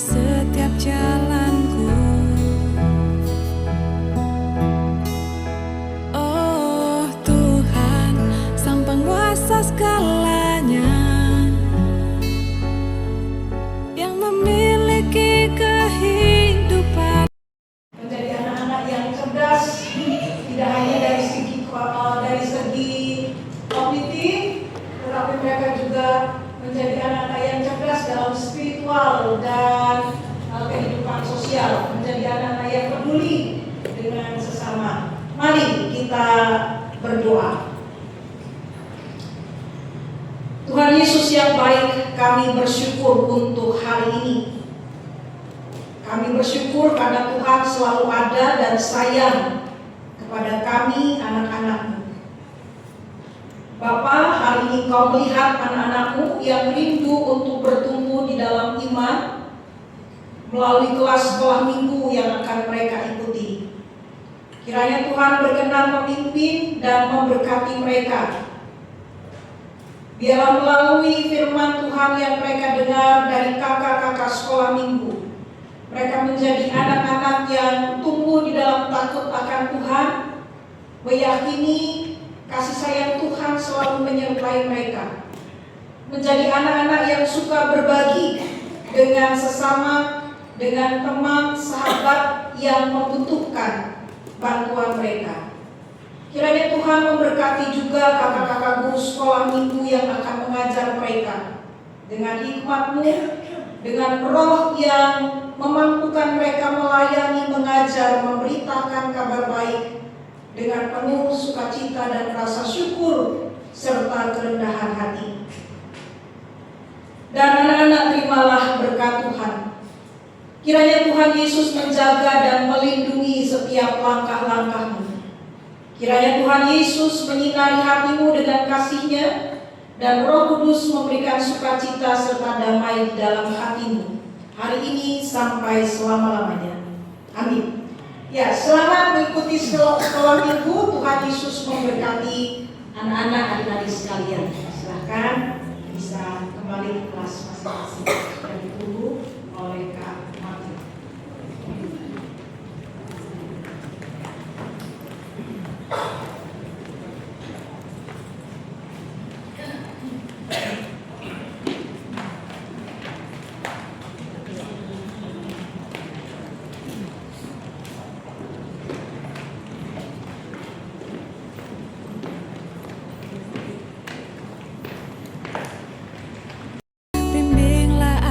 setiap jalanku. Oh Tuhan, Sang Penguasa segalanya, yang memiliki kehidupan. Menjadi anak-anak yang cerdas, tidak hanya dari segi kognitif, tetapi mereka juga menjadi anak-anak yang cerdas dalam spiritual dan kehidupan sosial, menjadi anak-anak yang peduli dengan sesama. Mari kita berdoa. Tuhan Yesus yang baik, kami bersyukur untuk hari ini. Kami bersyukur karena Tuhan selalu ada dan sayang kepada kami, anak-anak-Mu. Bapa, hari ini Kau melihat anak-anak-Mu yang rindu untuk bertumbuh di dalam iman melalui kelas sekolah minggu yang akan mereka ikuti. Kiranya Tuhan berkenan memimpin dan memberkati mereka. Biarlah melalui firman Tuhan yang mereka dengar dari kakak-kakak sekolah minggu, mereka menjadi anak-anak yang tumbuh di dalam takut akan Tuhan, meyakini kasih sayang Tuhan selalu menyertai mereka. Menjadi anak-anak yang suka berbagi dengan sesama, dengan teman, sahabat yang membutuhkan bantuan mereka. Kiranya Tuhan memberkati juga kakak-kakak guru sekolah minggu yang akan mengajar mereka dengan hikmat-Mu, dengan roh yang memampukan mereka melayani, mengajar, memberitakan kabar baik dengan penuh sukacita dan rasa syukur serta kerendahan hati. Dan anak-anak, terimalah berkat Tuhan. Kiranya Tuhan Yesus menjaga dan melindungi setiap langkah-langkah-Mu. Kiranya Tuhan Yesus menyinari hatimu dengan kasih-Nya, dan Roh Kudus memberikan sukacita serta damai di dalam hatimu hari ini sampai selama-lamanya. Amin. Ya, selamat mengikuti sekolah minggu. Tuhan Yesus memberkati anak-anak, adik-adik sekalian. Silahkan bisa kembali ke kelas masing-masing dan ditunggu oleh Kak Martin. Bimbinglah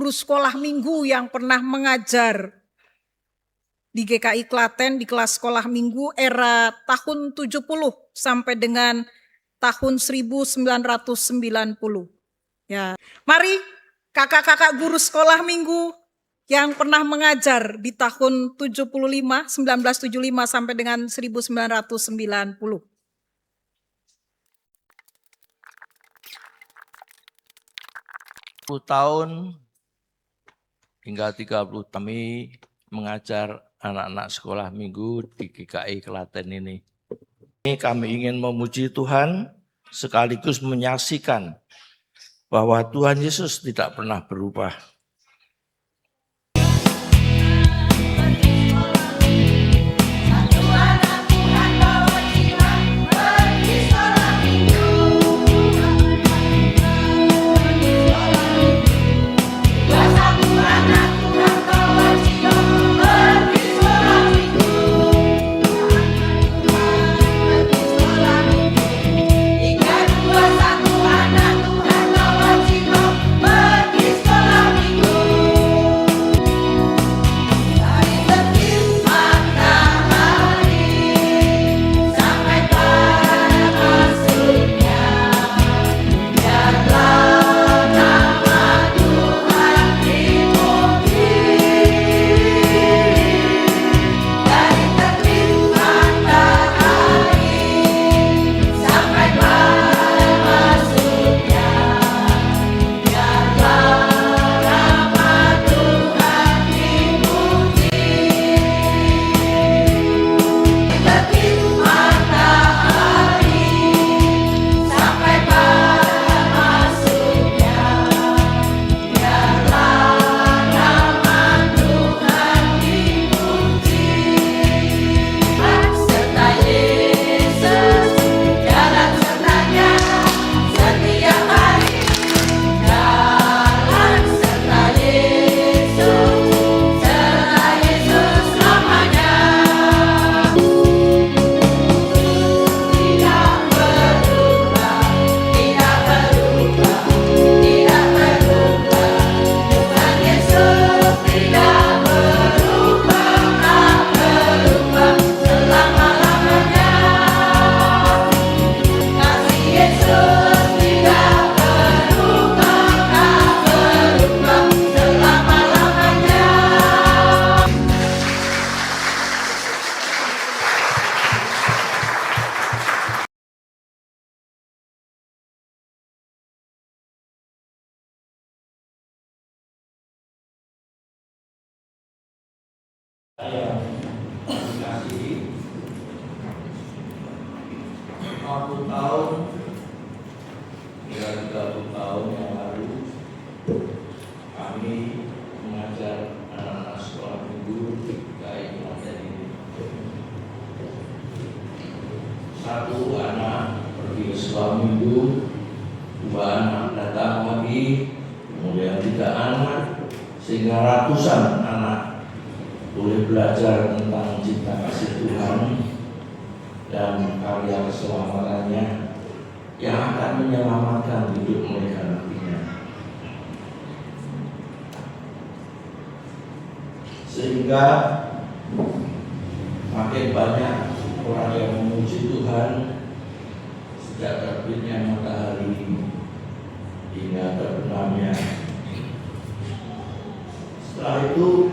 guru sekolah minggu yang pernah mengajar di GKI Klaten di kelas sekolah minggu era tahun 70 sampai dengan tahun 1990. Ya, mari kakak-kakak guru sekolah minggu yang pernah mengajar di tahun 1975 sampai dengan 1990. 10 tahun hingga 30 kami mengajar anak-anak sekolah minggu di GKI Klaten ini. Kami ingin memuji Tuhan sekaligus menyaksikan bahwa Tuhan Yesus tidak pernah berubah. Saya dikasihi 40 tahun hingga 30 tahun yang lalu kami mengajar anak-anak sekolah minggu di GKI Klaten ini. Satu anak pergi ke sekolah minggu, 2 anak datang lagi, kemudian 3 anak, sehingga ratusan anak boleh belajar tentang cinta kasih Tuhan dan karya keselamatannya yang akan menyelamatkan hidup mereka nantinya. Sehingga makin banyak orang yang memuji Tuhan sejak terbitnya matahari hingga terbenamnya. Setelah itu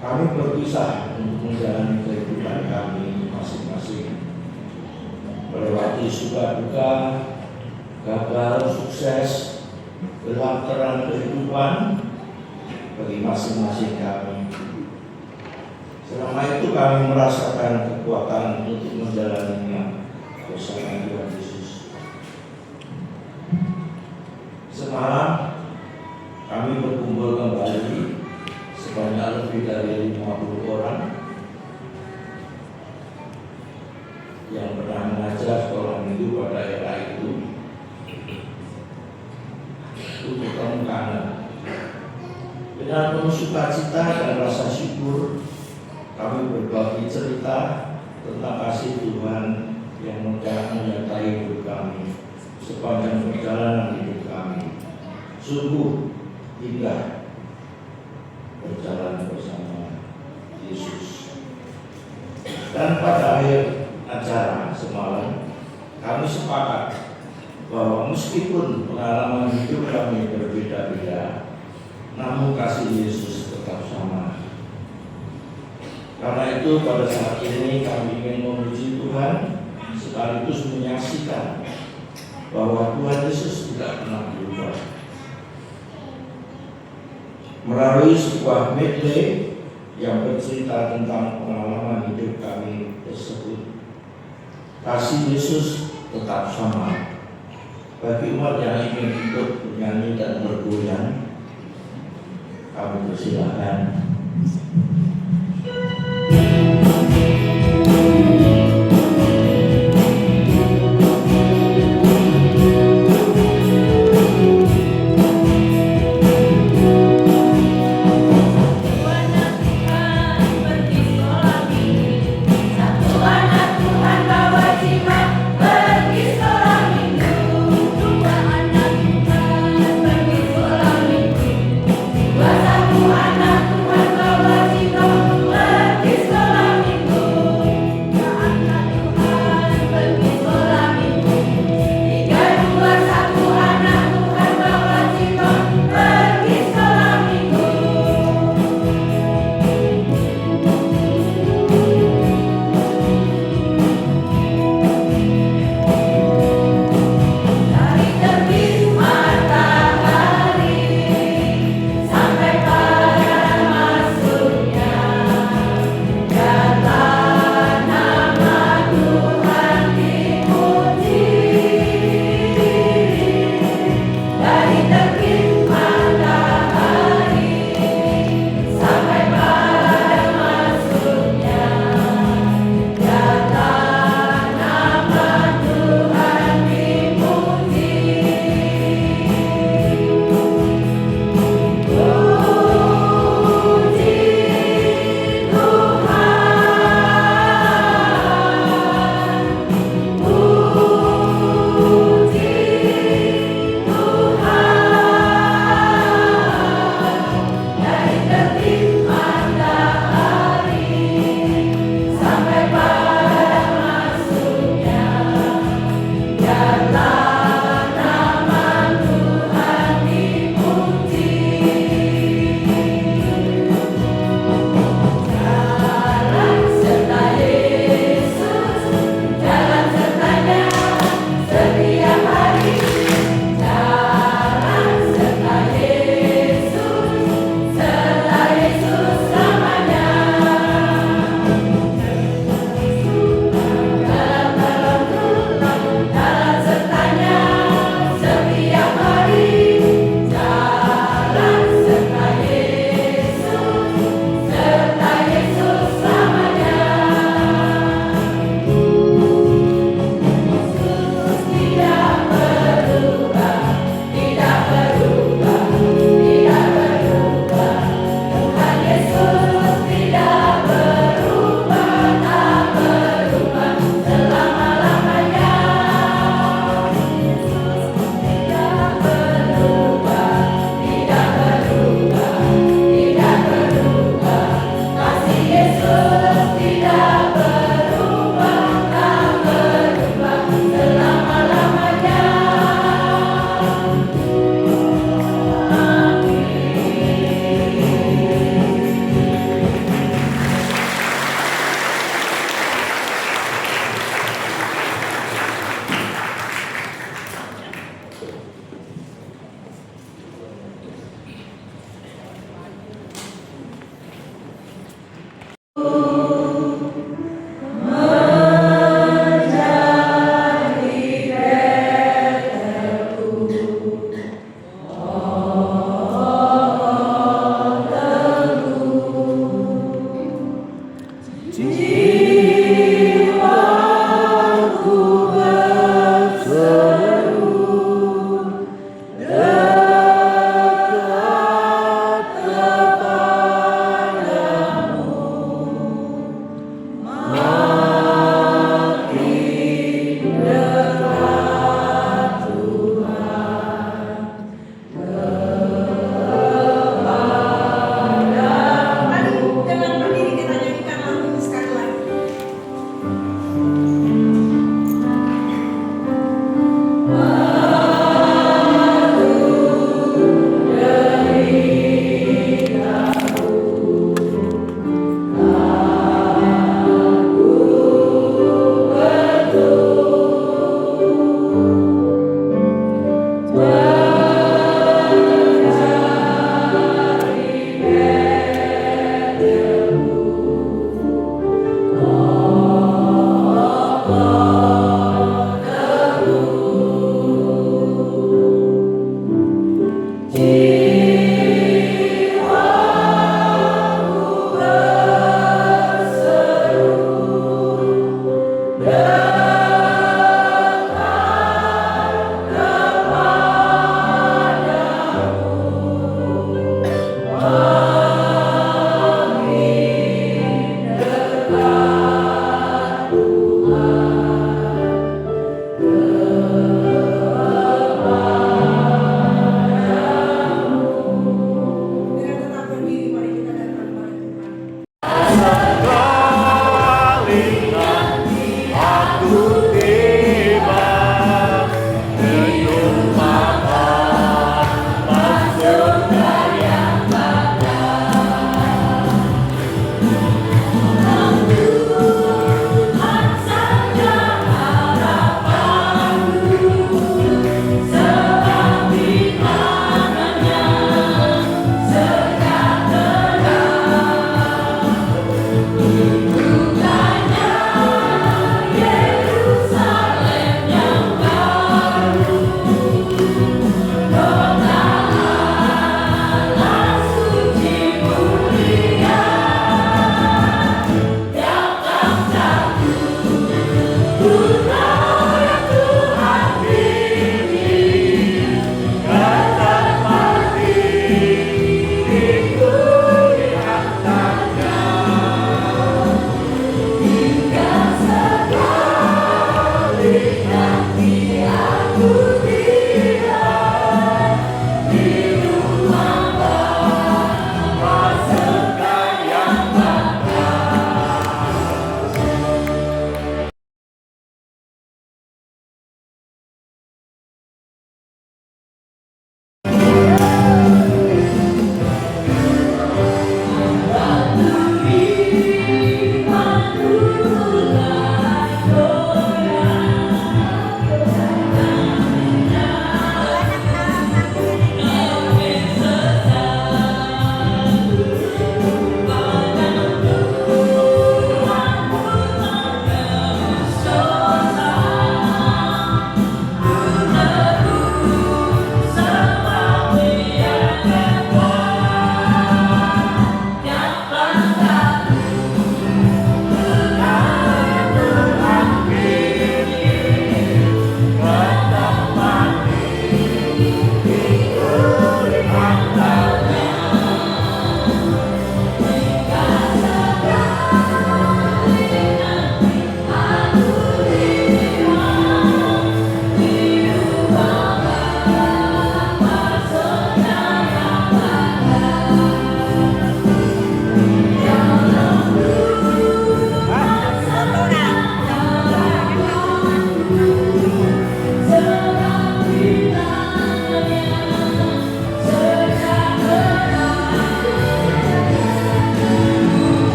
kami berpisah untuk menjalani kehidupan kami masing-masing, melewati suka duka, gagal, sukses, gelap terang kehidupan bagi masing-masing kami. Selama itu kami merasakan kekuatan untuk menjalaninya bersama Tuhan Yesus. Semalam kami berkumpul kembali sebanyak lebih dari 50 orang yang pernah mengajar sekolah minggu pada era itu untuk bertemu kangen. Dengan penuh sukacita dan rasa syukur kami berbagi cerita tentang kasih Tuhan yang menyertai hidup kami sepanjang perjalanan hidup kami. Sungguh indah berjalan bersama Yesus. Dan pada akhir acara semalam kami sepakat bahwa meskipun pengalaman hidup kami berbeda-beda, namun kasih Yesus tetap sama. Karena itu pada saat ini kami ingin memuji Tuhan sekaligus menyaksikan bahwa Tuhan Yesus tidak pernah berubah. Melalui sebuah medley yang bercerita tentang pengalaman hidup kami tersebut, kasih Yesus tetap sama. Bagi umat yang ingin ikut bernyanyi dan bergoyang, kami persilahkan. Anak Tuhan bawa jiwa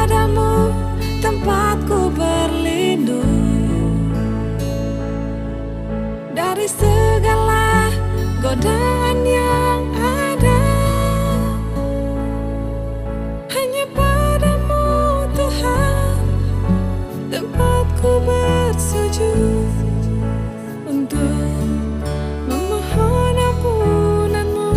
padamu tempatku berlindung dari segala godaan yang ada. Hanya padamu Tuhan tempatku bersujud untuk memohon ampunan-Mu.